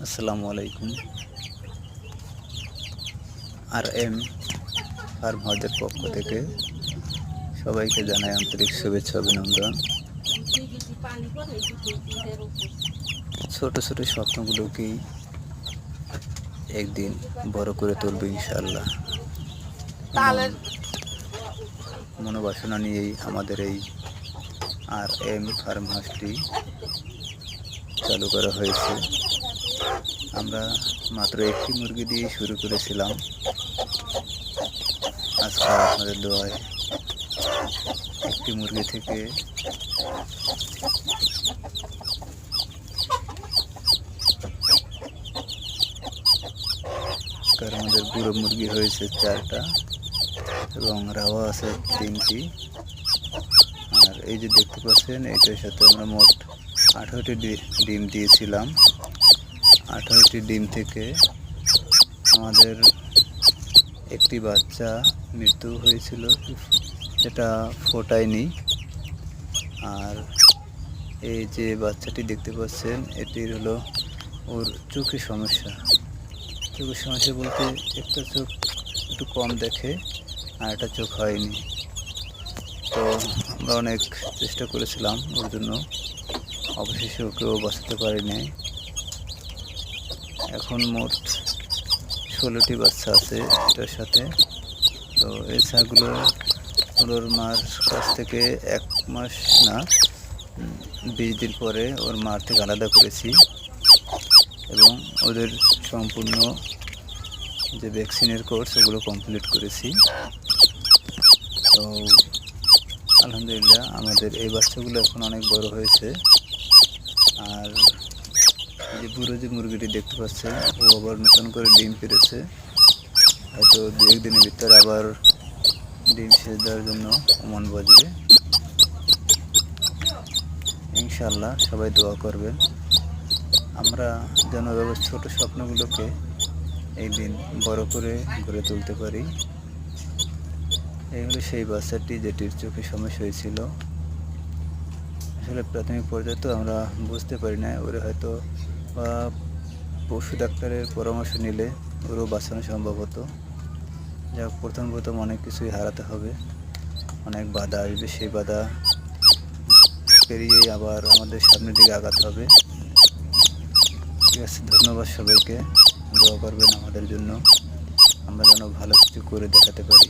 আসসালামু আলাইকুম। আর M farm হাউসের পক্ষ থেকে সবাইকে জানাই আন্তরিক শুভেচ্ছা অভিনন্দন। ছোট ছোট স্বপ্নগুলোকেই একদিন বড় করে তুলবে ইনশাআল্লাহ। মনোবাসনা নিয়েই আমাদের এই আর এম ফার্ম হাউসটি চালু করা হয়েছে। আমরা মাত্র একটি মুরগি দিয়ে শুরু করেছিলাম। আজকে আপনাদের দোয়ায় একটি মুরগি থেকে আমাদের বুড়ো মুরগি হয়েছে 4টা এবং রাওয়া আছে 3টি। আর এই যে দেখতে পাচ্ছেন, এটার সাথে আমরা মোট 18টি ডিম দিয়েছিলাম। 18টি ডিম থেকে আমাদের একটি বাচ্চা মৃত্যু হয়েছিল, এটা ফোটায়নি। আর এই যে বাচ্চাটি দেখতে পাচ্ছেন, এটির হলো ওর চোখের সমস্যা। চোখের সমস্যা বলতে একটা চোখ একটু কম দেখে আর একটা চোখ হয়নি। তো আমরা অনেক চেষ্টা করেছিলাম ওর জন্য, অবশেষে ওকেও বাঁচাতে পারিনি। এখন মোট 16টি বাচ্চা আছে এটার সাথে। তো এই ছাগুলো ওর মার কাছ থেকে 1 মাস না 20 দিন পরে ওর মার থেকে আলাদা করেছি এবং ওদের সম্পূর্ণ যে ভ্যাকসিনের কোর্স ওগুলো কমপ্লিট করেছি। তো আলহামদুলিল্লাহ আমাদের এই বাচ্চাগুলো এখন অনেক বড় হয়েছে। আর যে বুড়ো যে মুরগিটি দেখতে পাচ্ছেন, ও আবার নতুন করে ডিম পেড়েছে। হয়তো 2-1 দিনের ভিতরে আবার ডিম সেচ দেওয়ার জন্য মন বসবে ইনশাআল্লাহ। সবাই দোয়া করবেন আমরা যেন এভাবে ছোট স্বপ্নগুলোকে এই দিন বড় করে গড়ে তুলতে পারি। এই হলো সেই বাচ্চাটি যেটির চোখে সমস্যা হয়েছিল। আসলে প্রাথমিক পর্যায়ে তো আমরা বুঝতে পারি না, ওরা হয়তো বা পশু ডাক্তারের পরামর্শ নিলে ওরও বাঁচানো সম্ভব হতো। যা প্রথম অনেক কিছুই হারাতে হবে, অনেক বাধা আসবে, সেই বাধা পেরিয়েই আবার আমাদের সামনের দিকে আগাতে হবে। ঠিক আছে, ধন্যবাদ সবাইকে। দোয়া করবেন আমাদের জন্য, আমরা যেন ভালো কিছু করে দেখাতে পারি।